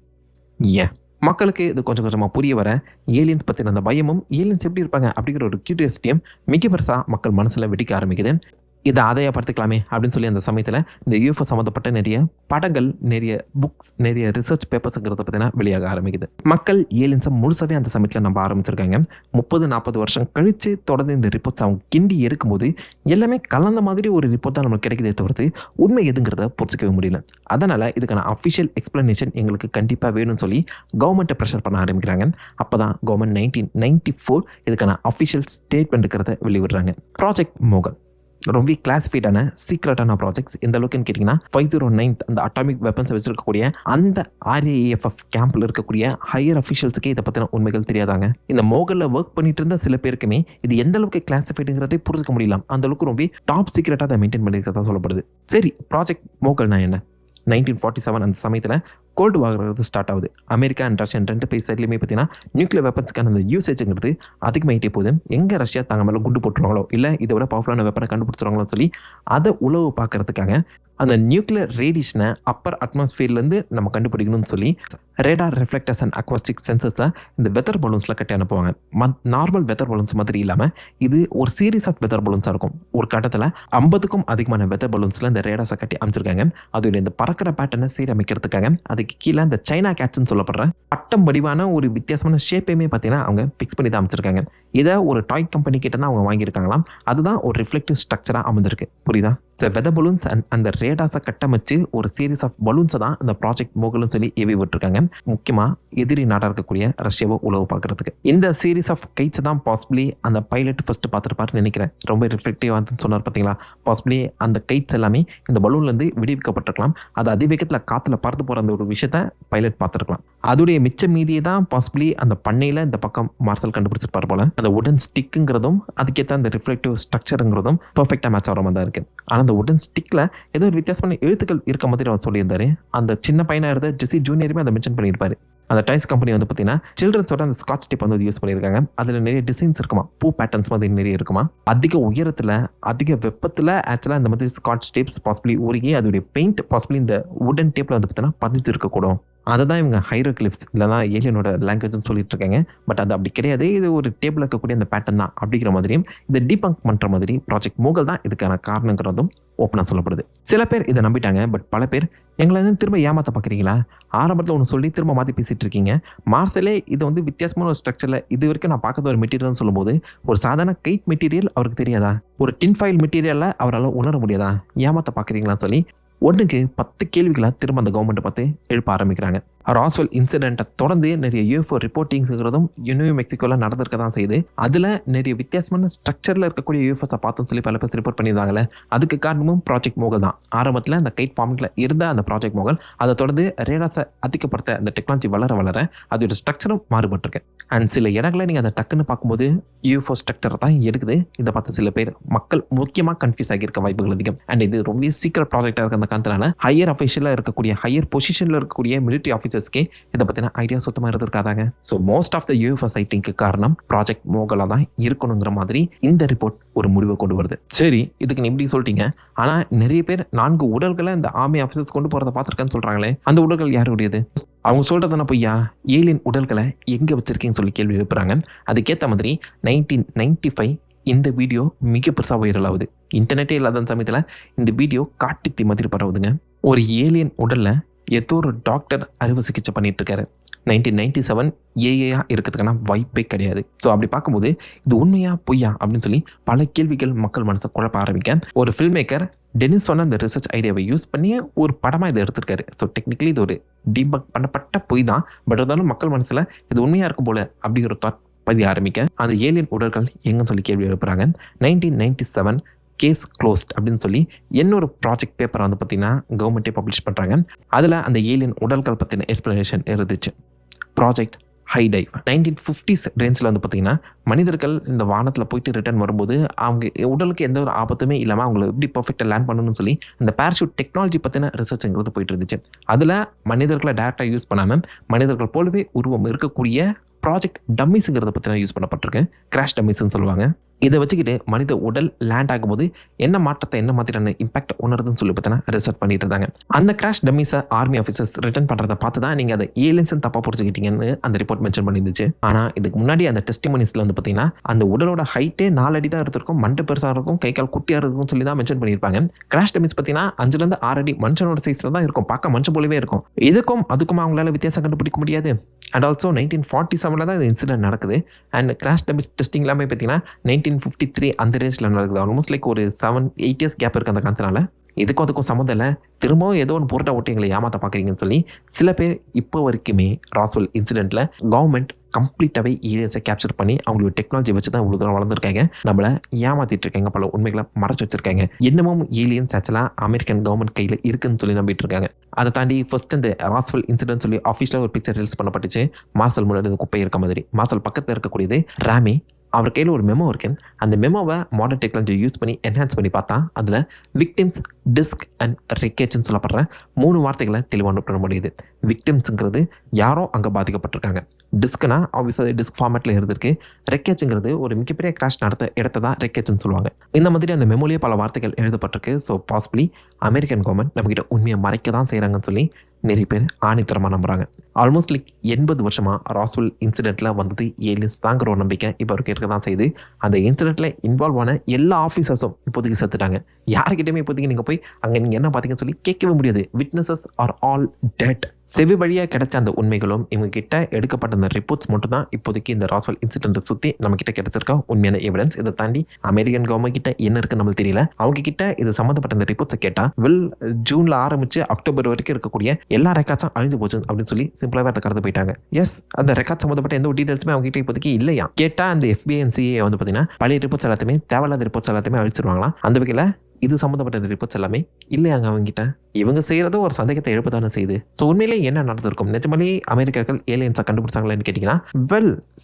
ஏன் மக்களுக்கு இது கொஞ்சம் கொஞ்சமாக புரிய வர ஏலியன்ஸ் பற்றின அந்த பயமும் ஏலியன்ஸ் எப்படி இருப்பாங்க அப்படிங்கிற ஒரு கியூரியாசிட்டியும் மிக பெருசாக மக்கள் மனசில் வெடிக்க ஆரம்பிக்குது. இதை ஆதாயப்படுத்திக்கலாமே அப்படின்னு சொல்லி அந்த சமயத்தில் இந்த யூஎஃப்ஓ சம்மந்தப்பட்ட நிறைய படங்கள், நிறைய புக்ஸ், நிறைய ரிசர்ச் பேப்பர்ஸுங்கிறத பற்றினா வெளியாக ஆரம்பிக்குது. மக்கள் ஏலியன்ஸை முழுசாவே அந்த சமயத்தில் நம்ப ஆரம்பிச்சிருக்காங்க. 30-40 வருஷம் கழித்து தொடர்ந்து இந்த ரிப்போர்ட்ஸ் அவங்க கிண்டி எடுக்கும்போது எல்லாமே கலந்த மாதிரி ஒரு ரிப்போர்ட் தான் நம்மளுக்கு கிடைக்குதே தவிர்த்து உண்மை எதுங்கிறத புரிஞ்சிக்கவே முடியல. அதனால் இதுக்கான அஃபிஷியல் எக்ஸ்பிளனேஷன் எங்களுக்கு கண்டிப்பாக வேணும்னு சொல்லி கவர்மெண்ட்டை ப்ரெஷர் பண்ண ஆரம்பிக்கிறாங்க. அப்போ தான் கவர்மெண்ட் 1994 இதுக்கான அஃபிஷியல் ஸ்டேட்மெண்ட் இருக்கிறத வெளியிடுறாங்க. ப்ராஜெக்ட் மோகல் ரொம்ப கிளாசிஃபைடான சீக்ரெட்டான ப்ராஜெக்ட்ஸ். இந்த அளவுக்குன்னு கேட்டிங்கன்னா 509 அந்த அட்டாமிக் வெப்பன்ஸை வச்சிருக்கக்கூடிய அந்த RAAFF கேம்பில் இருக்கக்கூடிய ஹையர் அஃபிஷியல்ஸுக்கே இதை பற்றின உண்மைகள் தெரியாதாங்க. இந்த மோகலில் ஒர்க் பண்ணிட்டு இருந்த சில பேருக்குமே இது எந்த அளவுக்கு கிளாசிஃபைடுங்கிறதே புரிஞ்சுக்க முடியலாம். அந்த அளவுக்கு ரொம்ப டாப் சீக்ரெட்டாக அதை மெயின்டைன் பண்ணிக்கிறதா சொல்லப்படுது. சரி, ப்ராஜெக்ட் மோகல்னா என்ன? 1947 அந்த சமயத்தில் கோல்டு வார் ஸ்டார்ட் ஆகுது. அமெரிக்கா அண்ட் ரஷ்யன் 2 பேர் சைட்லையுமே பார்த்தீங்கன்னா நியூக்ளியர் வெப்பன்ஸ்க்கான அந்த யூசேஜுங்கிறது அதிகமாகிட்டே போகுது. எங்கே ரஷ்யா தாங்க மேலே குண்டு போட்டுருவாங்களோ இல்லை இதை விட பவர்ஃபுல்லான வெப்பனை கண்டுபிடிச்சிருவாங்களோ சொல்லி அதை உளவு பார்க்கறதுக்காக அந்த நியூக்ளியர் ரேடியேஷனை அப்பர் அட்மாஸ்ஃபியர்லேருந்து நம்ம கண்டுபிடிக்கணும்னு சொல்லி ரேடார் ரிஃப்ளெக்டர்ஸ் அண்ட் அக்வாஸ்டிக் சென்சர்ஸை இந்த வெதர் பலூன்ஸில் கட்டி அனுப்புவாங்க. நார்மல் வெதர் பலூன்ஸ் மாதிரி இல்லாமல் இது ஒரு சீரீஸ் ஆஃப் வெதர் பலூன்ஸாக இருக்கும். ஒரு கட்டத்தில் 50க்கும் அதிகமான வெதர் பலூன்ஸில் இந்த ரேடாஸை கட்டி அமைச்சிருக்காங்க. அதோட இந்த பறக்கிற பேட்டர்னை சீரமைக்கிறதுக்காக அது தலைக்கு கீழே இந்த சைனா கேட்ஸ்ன்னு சொல்லப்படுற பட்டம் வடிவான ஒரு வித்தியாசமான ஷேப்பையுமே பார்த்தீங்கன்னா அவங்க ஃபிக்ஸ் பண்ணி தான் அமைச்சிருக்காங்க. இதை ஒரு டாய் கம்பெனி கிட்ட தான் அவங்க வாங்கியிருக்காங்களாம். அதுதான் ஒரு ரிஃப்ளெக்டிவ் ஸ்ட்ரக்சராக அமைந்திருக்கு. புரியுதா? ஸோ வெதர் பலூன்ஸ் அண்ட் அந்த ரேடாஸை கட்டமைச்சு ஒரு சீரீஸ் ஆஃப் பலூன்ஸை தான் இந்த ப்ராஜெக்ட் மோகல்னு சொல்லி ஏவி விட்டுருக்காங்க. முக்கியமாக எதிரி நாடாக இருக்கக்கூடிய ரஷ்யாவை உளவு பார்க்கறதுக்கு. இந்த சீரீஸ் ஆஃப் கைட்ஸை தான் பாசிபிளி அந்த பைலட் ஃபர்ஸ்ட் பார்த்துருப்பாருன்னு நினைக்கிறேன். ரொம்ப ரிஃப்ளெக்டிவாக சொன்னார் பார்த்தீங்களா? பாசிபிளி அந்த கைட்ஸ் எல்லாமே இந்த பலூன்லேருந்து விடுவிக்கப்பட்டிருக்கலாம். அது அதிவேகத்தில் காற்றுல பறந்து போகிற அந்த ஒரு விஷயத்தை பைலட் பார்த்துருக்கலாம். அதோடைய மிச்ச மீதியை தான் பாசிபிளி அந்த பண்ணையில் இந்த பக்கம் மார்சல் கண்டுபிடிச்சிருப்பார் போல. அந்த உடன் ஸ்டிக்குங்கிறதும் அதுக்கேற்ற அந்த ரிஃப்ளெக்டிவ் ஸ்ட்ரக்சருங்கிறதும் பர்ஃபெக்டாக மேட்ச் ஆகிற மாதிரி தான் இருக்குது. ஆனால் அந்த உடன் ஸ்டிக்கில் ஏதோ ஒரு வித்தியாசமான எழுத்துக்கள் இருக்க மாதிரி அவர் சொல்லியிருந்தாரு. அந்த சின்ன பையனாக இருந்த ஜெஸி ஜூனியருமே அதை மென்ஷன் பண்ணியிருப்பாரு. அந்த டைஸ் கம்பெனி வந்து பார்த்தீங்கன்னா சில்ட்ரன்ஸோட அந்த ஸ்காட்ச் டேப் வந்து யூஸ் பண்ணியிருக்காங்க. அதில் நிறைய டிசைன்ஸ் இருக்குமா, பூ பேட்டர்ன்ஸ் மாதிரி நிறைய இருக்குமா. அதிக உயரத்தில் அதிக வெப்பத்தில் ஆக்சுவலாக இந்த மாதிரி ஸ்காட்ச் டேப்ஸ் பாசிபிளி உருகி அதோடைய பெயிண்ட் பாசிபிளி இந்த உடன் டேப்பில் வந்து பார்த்தீங்கன்னா பதிச்சு இருக்கக்கூடும். அதை தான் இவங்க ஹைரோகிளிப்ஸ் இல்லைனா ஏலியனோட லாங்குவேஜ்னு சொல்லிட்டு இருக்காங்க. பட் அது அப்படி கிடையாது. இது ஒரு டேபிள் இருக்கக்கூடிய அந்த பேட்டர்ன் தான் அப்படிங்கிற மாதிரியும் இதை டீபங்க் பண்ணுற மாதிரி ப்ராஜெக்ட் மோகல் தான் இதுக்கான காரணங்கிறதும் ஓப்பனாக சொல்லப்படுது. சில பேர் இதை நம்பிட்டாங்க. பட் பல பேர் எங்களை திரும்ப ஏமாற்ற பார்க்குறீங்களா, ஆரம்பத்தில் ஒன்று சொல்லி திரும்ப மாற்றி பேசிகிட்டு இருக்கீங்க, மார்சலே இதை வந்து வித்தியாசமான ஒரு ஸ்ட்ரக்சரில் இது வரைக்கும் நான் பார்க்காத ஒரு மெட்டீரியல்னு சொல்லும்போது ஒரு சாதாரண கைட் மெட்டீரியல் அவருக்கு தெரியாதா, ஒரு டின்ஃபாயில் மெட்டீரியலில் அவரால் உணர முடியாதா, ஏமாற்ற பார்க்குறீங்களான்னு சொல்லி 1க்கு 10 கேள்விகளை திரும்ப அந்த கவர்மெண்ட்டை பார்த்து எழுப்ப ஆரம்பிக்கிறாங்க. ராஸ்வெல் இன்சிடென்ட்டை தொடர்ந்து நிறைய யூஎஃப்ஓ ரிப்போர்ட்டிங்ஸுங்கிறதும் நியூ மெக்சிகோவில் நடந்திருக்க தான் செய்யுது. அதில் நிறைய வித்தியாசமான ஸ்ட்ரக்சரில் இருக்கக்கூடிய யூஎஃப்ஓஸை பார்த்தோன்னு சொல்லி பல பேர் ரிப்போர்ட் பண்ணியிருந்தாங்களே, அதுக்கு காரணமும் ப்ராஜெக்ட் மோகல் தான். ஆரம்பத்தில் அந்த கைட் ஃபார்மெட்டில் இருந்த அந்த ப்ராஜெக்ட் மோகல் அதை தொடர்ந்து ரேடாஸை அதிகப்படுத்த அந்த டெக்னாலஜி வளர அதோட ஸ்ட்ரக்சரும் மாறுபட்டிருக்கு. அண்ட் சில இடங்களை நீங்கள் அதை டக்குன்னு பார்க்கும்போது யூஎஃப்ஓ ஸ்ட்ரக்சரை தான் எடுக்குது. இதை பார்த்து சில பேர் மக்கள் முக்கியமாக கன்ஃபியூஸ் ஆகியிருக்க வாய்ப்புகள் அதிகம். அண்ட் இது ரொம்ப சீக்கிரம் ப்ராஜெக்டாக இருக்க அந்த காரணத்தினால ஹையர் அஃபிஷியலாக இருக்கக்கூடிய ஹையர் பொசிஷனில் இருக்கக்கூடிய மிலிட்டரி ஆஃபீஸர்ஸ்க்கே இதை பற்றின ஐடியா சுத்தமாக இருந்திருக்காதாங்க. So most of the UFO சைட்டிங்க்கு காரணம் ப்ராஜெக்ட் மோகலாக தான் இருக்கணுங்கிற மாதிரி இந்த ரிப்போர்ட் ஒரு முடிவை கொண்டு வருது. சரி, இதுக்கு நீ இப்படி சொல்லிட்டீங்க, ஆனால் நிறைய பேர் 4 உடல்களை இந்த ஆர்மி ஆஃபீஸர்ஸ் கொண்டு போகிறத பார்த்துருக்கேன்னு சொல்கிறாங்களே, அந்த உடல்கள் யாருடையது? அவங்க சொல்கிறதுனா பொய்யா? ஏலியன் உடல்களை எங்கே வச்சிருக்கீங்கன்னு சொல்லி கேள்வி எழுப்புறாங்க. அதுக்கேற்ற மாதிரி 1995 இந்த வீடியோ மிக பெருசாக வைரல் ஆகுது. இன்டர்நெட்டே இல்லாத சமயத்தில் இந்த வீடியோ காட்டுத்தி மாதிரி பரவுதுங்க. ஒரு ஏலியன் உடலில் ஏதோ ஒரு டாக்டர் அறுவை சிகிச்சை பண்ணிட்டு இருக்காரு. 1997 ஏஏயா இருக்கிறதுக்கான வாய்ப்பே கிடையாது. ஸோ அப்படி பார்க்கும்போது இது உண்மையா பொய்யா அப்படின்னு சொல்லி பல கேள்விகள் மக்கள் மனசை குழப்ப ஆரம்பிக்க ஒரு ஃபில்ம் மேக்கர் டெனிஸ் சொன்ன அந்த ரிசர்ச் ஐடியாவை யூஸ் பண்ணி ஒரு படமாக இதை எடுத்திருக்காரு. ஸோ டெக்னிக்கலி இது ஒரு டீபங்க் பண்ணப்பட்ட பொய் தான். பட் இருந்தாலும் மக்கள் மனசில் இது உண்மையாக இருக்கும் போல அப்படிங்கிற தாட் பதிய ஆரம்பிக்க அந்த ஏலியன் உடல்கள் எங்கன்னு சொல்லி கேள்வி எழுப்புறாங்க. 1997 கேஸ் க்ளோஸ்ட் அப்படின்னு சொல்லி இன்னொரு ப்ராஜெக்ட் பேப்பரை வந்து பார்த்திங்கன்னா கவர்மெண்ட்டே பப்ளிஷ் பண்ணுறாங்க. அதில் அந்த ஏலியன் உடல்கள் பற்றின எக்ஸ்ப்ளனேஷன் இருந்துச்சு. ப்ராஜெக்ட் ஹை டைவ் 1950s ரேஞ்சில் வந்து பார்த்திங்கன்னா மனிதர்கள் இந்த வானத்தில் போயிட்டு ரிட்டர்ன் வரும்போது அவங்க உடலுக்கு எந்த ஒரு ஆபத்துமே இல்லாமல் அவங்களை எப்படி பர்ஃபெக்டாக லேண்ட் பண்ணணும்னு சொல்லி அந்த பேராஷூட் டெக்னாலஜி பற்றின ரிசர்ச்ங்கிறது போயிட்டு இருந்துச்சு. அதில் மனிதர்களை டேரெக்டாக யூஸ் பண்ணாமல் மனிதர்கள் போலவே உருவம் இருக்கக்கூடிய ப்ராஜெக்ட் டம்மிஸுங்கிறத பற்றின யூஸ் பண்ணப்பட்டிருக்கு. கிராஷ் டம்மிஸ்ன்னு சொல்லுவாங்க. இதை வச்சுக்கிட்டு மனித உடல் லேண்ட் ஆகும்போது என்ன மாற்றத்தை என்ன மாதிரியான இம்பாக்ட் உணருதுன்னு சொல்லி பார்த்தீங்கன்னா ரிசர்ச் பண்ணிட்டு இருந்தாங்க. அந்த கிராஷ் டம்மிஸை ஆர்மி ஆஃபீஸர்ஸ் ரிட்டர்ன் பண்ணுறதை பார்த்து தான் நீங்கள் அதை ஏலியன்ஸ்னு தப்பாக புரிஞ்சுக்கிட்டீங்கன்னு அந்த ரிப்போர்ட் மென்ஷன் பண்ணியிருந்துச்சு. ஆனால் இதுக்கு முன்னாடி அந்த டெஸ்டிமோனிஸில் வந்து பார்த்தீங்கன்னா அந்த உடலோட ஹைட்டே 4 அடி தான் இருந்திருக்கும், மண்டை பெருசாக இருக்கும், கை கால் குட்டியாக இருக்கும்னு சொல்லி தான் மென்ஷன் பண்ணியிருப்பாங்க. கிராஷ் டம்மிஸ் பார்த்தீங்கன்னா 5 to 6 அடி மனுஷனோட சைஸில் தான் இருக்கும், பார்க்க மனுஷன் போலவே இருக்கும். இதுக்கும் அதுக்கும் அவங்களால வித்தியாசம் கண்டுபிடிக்க முடியாது. அண்ட் ஆல்சோ 1947 தான் இந்த இன்சிடென்ட் நடக்குது. அண்ட் கிராஷ் டம்மிஸ் டெஸ்டிங் எல்லாமே பார்த்தீங்கன்னா 1953 அந்த ரேஞ்சில் நடக்குது. ஆல்மோஸ்ட் லைக் ஒரு 7-8 years கேப் இருக்குது அந்த காரணத்தினால. இதுக்கும் அதுக்கும் சம்மந்தம் இல்லை, திரும்பவும் ஏதோ ஒன்று போராட்ட ஓட்டி எங்களை ஏமாற்ற பார்க்குறீங்கன்னு சொல்லி சில பேர் இப்போ வரைக்குமே ராஸ்வெல் இன்சிடென்ட்டில் கவர்மெண்ட் கம்ப்ளீட்டாகவே ஏலியன்ஸை கேப்சர் பண்ணி அவங்களோட டெக்னாலஜி வச்சு தான் இவ்வளோ தூரம் வளர்ந்துருக்காங்க, நம்மளை ஏமாற்றிட்டு இருக்காங்க, பல உண்மைகளை மறைச்சு வச்சிருக்காங்க. இன்னமும் ஏலியன்ஸ் ஆக்சுவலாக அமெரிக்கன் கவர்மெண்ட் கையில் இருக்குன்னு சொல்லி நம்பிட்டு இருக்காங்க. அதை தாண்டி ஃபர்ஸ்ட் இந்த ராஸ்வெல் இன்சிடென்ட் சொல்லி ஆஃபீஸில் ஒரு பிக்சர் ரிலீஸ் பண்ணப்பட்டுச்சு. மார்சல் முன்னாடி இந்த குப்பை இருக்க மாதிரி. மார்சல் பக்கத்தில் இருக்கக்கூடியது ராமி. அவர் கையில் ஒரு மெமோ இருக்குது. அந்த மெமோவை மாடர்ன் டெக்னாலஜி யூஸ் பண்ணி என்ஹான்ஸ் பண்ணி பார்த்தா அதில் விக்டிம்ஸ், டிஸ்க் அண்ட் ரிக்கேஜ்னு சொல்லப்படுற 3 வார்த்தைகளை தெளிவாக நோட் பண்ண முடியுது. விக்டிம்ஸுங்கிறது யாரோ அங்கே பாதிக்கப்பட்டிருக்காங்க, டிஸ்க்னா ஆப்வியஸாக டிஸ்க் ஃபார்மேட்டில் இருந்திருக்கு, ரெக்கேஜுங்கிறது ஒரு மிகப்பெரிய கிராஷ் நடத்த இடத்த தான் ரெக்கேஜ்னு சொல்லுவாங்க. இந்த மாதிரி அந்த மெமோலேயே பல வார்த்தைகள் எழுதப்பட்டிருக்கு. ஸோ பாசிபிளி அமெரிக்கன் கவர்மெண்ட் நம்மகிட்ட உண்மையை மறைக்க தான் செய்கிறாங்கன்னு சொல்லி நிறைய பேர் ஆணித்தரமாக நம்புகிறாங்க. ஆல்மோஸ்ட் லைக் 80 வருஷமாக ராஸ்வெல் இன்சிடென்ட்டில் வந்தது ஏலியன்ஸ் தாங்கிற ஒரு நம்பிக்கை இப்போ வரைக்கும் இருக்க தான் செய்யுது. அந்த இன்சிடென்ட்டில் இன்வால்வ் ஆன எல்லா ஆஃபீஸர்ஸும் இப்போதைக்கு செத்துட்டாங்க. யாருக்கிட்டையுமே இப்போதைக்கு நீங்கள் போய் அங்கே நீங்கள் என்ன பார்த்தீங்கன்னு சொல்லி கேட்கவே முடியாது. Witnesses are all dead. செவி வழியாக கிடைச்ச அந்த உண்மைகளும் இவங்க கிட்ட எடுக்கப்பட்ட அந்த ரிப்போர்ட்ஸ் மட்டும் தான் இப்போதைக்கு இந்த ராஸ்வெல் இன்சிடென்ட்டை சுற்றி நம்ம கிட்ட கிடைச்சிருக்க உண்மையான எவிடன்ஸ். இதை தாண்டி அமெரிக்கன் கவர்மெண்ட் கிட்ட என்ன இருக்குன்னு நம்மளுக்கு தெரியல. அவங்க கிட்ட இது சம்மந்தப்பட்ட அந்த ரிப்போர்ட்ஸை கேட்டால் ஜூனில் ஆரம்பித்து அக்டோபர் வரைக்கும் இருக்கக்கூடிய எல்லா ரெக்கார்ட்ஸும் அழிஞ்சு போச்சு அப்படின்னு சொல்லி சிம்பிளாகவே அதை கருது போயிட்டாங்க. எஸ், அந்த ரெக்கார்ட் சம்மந்தப்பட்ட எந்த ஒரு டீட்டெயில்ஸுமே அவங்க கிட்ட இப்போதைக்கு இல்லையா. கேட்டால் அந்த FBI and CIA வந்து பார்த்தீங்கன்னா பழைய ரிப்போர்ட்ஸ் எல்லாத்தையுமே தேவையில்லாத ரிப்போர்ட்ஸ் எல்லாத்தையுமே அழிச்சிருவாங்களாம். அந்த வகையில் இது சம்மந்தப்பட்ட ரிப்போர்ட்ஸ் எல்லாமே இல்லையாங்க அவங்ககிட்ட. இவங்க செய்கிறதும் ஒரு சந்தேகத்தை எழுப்பதானே செய்யுது. ஸோ உண்மையிலே என்ன நடந்திருக்கும், நிஜமாலே அமெரிக்கர்கள் ஏலியன்ஸை கண்டுபிடிச்சாங்களான்னு கேட்டிங்கன்னா,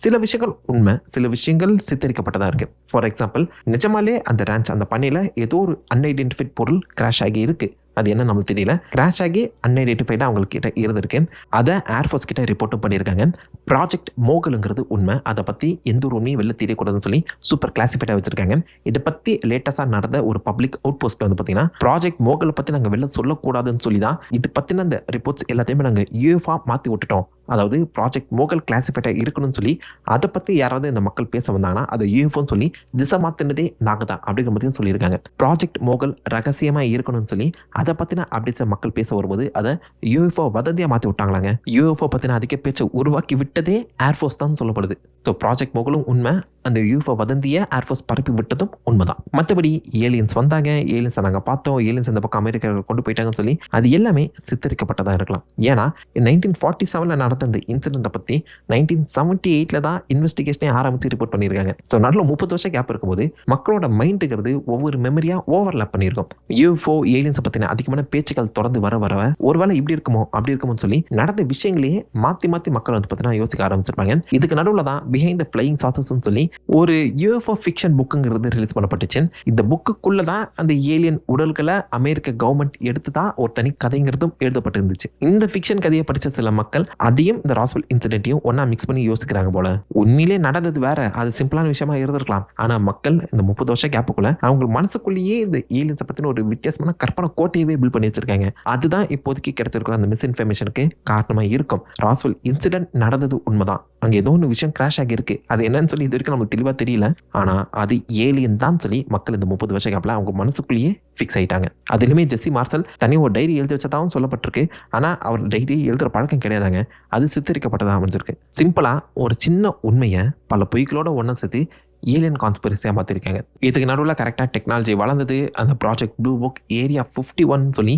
சில விஷயங்கள் உண்மை, சில விஷயங்கள் சித்தரிக்கப்பட்டதாக இருக்குது. ஃபார் எக்ஸாம்பிள், நிஜமாலே அந்த ரேஞ்ச் அந்த பண்ணையில் ஏதோ ஒரு அன்ஐடென்டிஃபைட் பொருள் கிராஷ் ஆகி இருக்குது. அது என்ன நம்மளுக்கு தெரியல. கிராஷ் ஆகி அன்ஐடென்டிஃபைடாக அவங்களுக்கு கிட்ட இருந்திருக்கு. அதை ஏர்ஃபோர்ஸ் கிட்ட ரிப்போர்ட்டும் பண்ணியிருக்காங்க. ப்ராஜெக்ட் மோகலுங்கிறது உண்மை. அதை பற்றி எந்த ஒரு உண்மையும் வெளில தெரியக்கூடாதுன்னு சொல்லி சூப்பர் கிளாசிஃபைடாக வச்சிருக்காங்க. இதை பற்றி லேட்டஸ்டாக நடந்த ஒரு பப்ளிக் அவுட் போஸ்ட்டில் வந்து பார்த்தீங்கன்னா, ப்ராஜெக்ட் மோகலை பற்றி நாங்கள் வெளில சொல்லக்கூடாதுன்னு சொல்லி தான் இது பற்றின அந்த ரிப்போர்ட்ஸ் எல்லாத்தையுமே நாங்கள் UFO மாற்றி விட்டுட்டோம். அதாவது ப்ராஜெக்ட் மோகல் கிளாசிஃபைடாக இருக்கணும்னு சொல்லி அதை பற்றி யாராவது இந்த மக்கள் பேச வந்தாங்கன்னா அதை UFOன்னு சொல்லி திசை மாற்றினதே நாங்கள் தான் அப்படிங்கிற மாதிரியும் சொல்லியிருக்காங்க. ப்ராஜெக்ட் மோகல் ரகசியமாக இருக்கணும்னு சொல்லி அதை பற்றின அப்டேட்ஸை மக்கள் பேச வரும்போது அதை UFO வதந்தியாக மாற்றி விட்டாங்களாங்க. UFO பற்றின அதிக பேச்சை உருவாக்கி விட்டதே ஏர்ஃபோர்ஸ் தான் சொல்லப்படுது. ஸோ ப்ராஜெக்ட் மோகலும் உண்மை, அந்த UFO வதந்தியை ஏர்ஃபோர்ஸ் பரப்பி விட்டதும் உண்மைதான். மற்றபடி ஏலியன்ஸ் வந்தாங்க, ஏலியன்ஸை நாங்கள் பார்த்தோம், ஏலியன்ஸ் இந்த பக்கம் அமெரிக்கர்கள் கொண்டு போயிட்டாங்கன்னு சொல்லி அது எல்லாமே சித்தரிக்கப்பட்டதாக இருக்கலாம். ஏன்னா 1947 நடந்த அந்த இன்சிடென்ட்டை பற்றி 1978 தான் இன்வெஸ்டிகேஷனே ஆரம்பித்து ரிப்போர்ட் பண்ணியிருக்காங்க. ஸோ நல்ல 30 வருஷம் கேப் இருக்கும்போது மக்களோட மைண்டுங்கிறது ஒவ்வொரு மெமரியாக ஓவர்லாப் பண்ணியிருக்கோம். UFO ஏலியன்ஸை பற்றின அதிகமான பேச்சுக்கள் தொடர்ந்து வர ஒருவேளை இப்படி இருக்குமோ அப்படி இருக்குமோன்னு சொல்லி நடந்த விஷயங்களையே மாற்றி மக்கள் வந்து பார்த்தீங்கன்னா யோசிக்க ஆரம்பிச்சிருப்பாங்க. இதுக்கு நடுவில் தான் பிஹைண்ட் த ஃப்ளையிங் சாசஸ்ன்னு சொல்லி ஒரு UFO ஃபிக்ஷன் புக்குங்கிறது ரிலீஸ் பண்ணப்பட்டுச்சு. இந்த புக்குக்குள்ள தான் அந்த ஏலியன் உடல்களை அமெரிக்க கவர்மெண்ட் எடுத்து தான் ஒரு தனி கதைங்கிறதும் எழுதப்பட்டு இருந்துச்சு. இந்த ஃபிக்ஷன் கதையை படித்த சில மக்கள் அதையும் இந்த ராஸ்வெல் இன்சிடென்ட்டையும் ஒன்னா மிக்ஸ் பண்ணி யோசிக்கிறாங்க போல. உண்மையிலே நடந்தது வேற, அது சிம்பிளான விஷயமா இருந்திருக்கலாம். ஆனா மக்கள் இந்த 30 வருஷம் கேப்புக்குள்ள அவங்க மனசுக்குள்ளேயே இந்த ஏலியன்ஸை பத்தின ஒரு வித்தியாசமான கற்பனை கோட்டையவே பில்ட் பண்ணி வச்சிருக்காங்க. அதுதான் இப்போதைக்கு கிடைச்சிருக்கும் அந்த மிஸ்இன்ஃபர்மேஷனுக்கு காரணமா இருக்கும். ராஸ்வெல் இன்சிடென்ட் நடந்தது உண்மைதான். அங்கே ஏதோ ஒன்று விஷயம் கிராஷ் ஆகியிருக்கு. அது என்னன்னு சொல்லி இது வரைக்கும் நமக்கு தெளிவாக தெரியல. ஆனால் அது ஏலியன் தான் சொல்லி மக்கள் இந்த 30 வருஷ கேப்பில் அவங்க மனசுக்குள்ளேயே ஃபிக்ஸ் ஆகிட்டாங்க. அதுலேயுமே ஜெஸ்ஸி மார்சல் தனி ஒரு டைரி எழுதி வச்சதாகவும் சொல்லப்பட்டிருக்கு. ஆனால் அவர் டைரி எழுதுகிற பழக்கம் கிடையாதாங்க, அது சித்தரிக்கப்பட்டதாக அமைஞ்சிருக்கு. சிம்பிளாக ஒரு சின்ன உண்மையை பல பொய்களோட ஒன்றா சேர்த்து ஏலியன் கான்ஸ்பிரசியாக மாற்றிருக்காங்க. இதுக்கு நடுவில் கரெக்டாக டெக்னாலஜி வளர்ந்தது. அந்த ப்ராஜெக்ட் ப்ளூ புக் ஏரியா 51 சொல்லி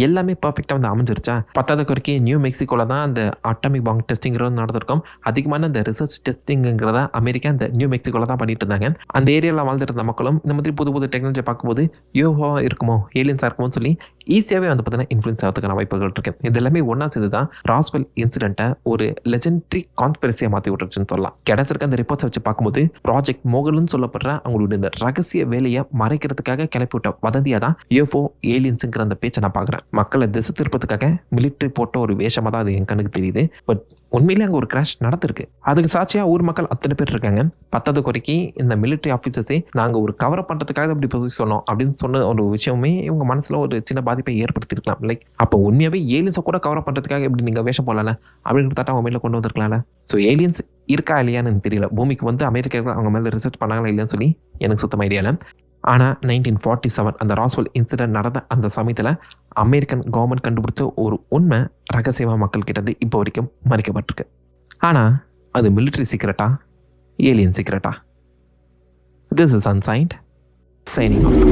எல்லாமே பர்ஃபெக்டாக வந்து அமைஞ்சிருச்சா. 10வது வரைக்கும் நியூ மெக்சிகோவில் தான் அந்த அட்டாமிக் பாம் டெஸ்டிங்கிறது நடந்திருக்கும். அதிகமான அந்த ரிசர்ச் டெஸ்டிங்கிறத அமெரிக்கா அந்த நியூ மெக்சிகோவில் தான் பண்ணிட்டு இருந்தாங்க. அந்த ஏரியாவில் வாழ்ந்துட்டு இருந்த மக்களும் இந்த மாதிரி புது டெக்னாலஜி பார்க்கும்போது UFO இருக்குமோ ஏலியன்ஸாக இருக்குமோன்னு சொல்லி ஈஸியாகவே வந்து பார்த்தீங்கன்னா இன்ஃப்ளூயன்ஸ் ஆகிறதுக்கான வாய்ப்புகள் இருக்குது. இது எல்லாமே ஒன்றா சேர்ந்து தான் ராஸ்வெல் இன்சிடென்ட்டை ஒரு லெஜெண்டரி கான்ஸ்பிரசியாக மாற்றி விட்டுருச்சுன்னு சொல்லலாம். கிடைச்சிருக்க அந்த ரிப்போர்ட்ஸை வச்சு பார்க்கும்போது ப்ராஜெக்ட் மோகல்னு சொல்லப்படுற அவங்களுடைய இந்த ரகசிய வேலையை மறைக்கிறதுக்காக கிளப்பி விட்ட வதந்தியாக தான் UFO ஏலியன்ஸுங்கிற அந்த பேச்சை நான் பார்க்குறேன். மக்களை திசை திருப்பத்துக்காக மிலிட்ரி போட்ட ஒரு வேஷமாக தான் அது என் கண்ணுக்கு தெரியுது. பட் உண்மையிலே அங்கே ஒரு கிராஷ் நடந்திருக்கு. அதுக்கு சாட்சியாக ஊர் மக்கள் அத்தனை பேர் இருக்காங்க. 10வது குறைக்கு இந்த மிலிட்ரி ஆஃபீஸர்ஸே நாங்கள் ஒரு கவரை பண்ணுறதுக்காக இப்படி போய் சொன்னோம் அப்படின்னு சொன்ன ஒரு விஷயமே இவங்க மனசில் ஒரு சின்ன பாதிப்பை ஏற்படுத்தியிருக்கலாம். லைக் அப்போ உண்மையாகவே ஏலியன்ஸை கூட கவரை பண்ணுறதுக்காக இப்படி நீங்கள் வேஷம் போடல அப்படிங்கிற தாட்டை அவங்க மேலே கொண்டு வந்திருக்கலாம்ல. ஸோ ஏலியன்ஸ் இருக்கா இல்லையான்னு எனக்கு தெரியல. பூமிக்கு வந்து அமெரிக்கர்கள் அவங்க மேலே ரிசர்ச் பண்ணாங்களா இல்லையான்னு சொல்லி எனக்கு சுத்தமாக ஐடியா இல்லை. ஆனால் 1947 அந்த ராஸ்வெல் இன்சிடென்ட் நடந்த அந்த சமயத்தில் அமெரிக்கன் கவர்மெண்ட் கண்டுபிடிச்ச ஒரு உண்மை ரகசியமாக மக்கள் கிட்டது இப்போ வரைக்கும் மறைக்கப்பட்டிருக்கு. ஆனால் அது மிலிட்ரி சீக்ரெட்டா ஏலியன் சீக்ரெட்டா? This is ancient signing of.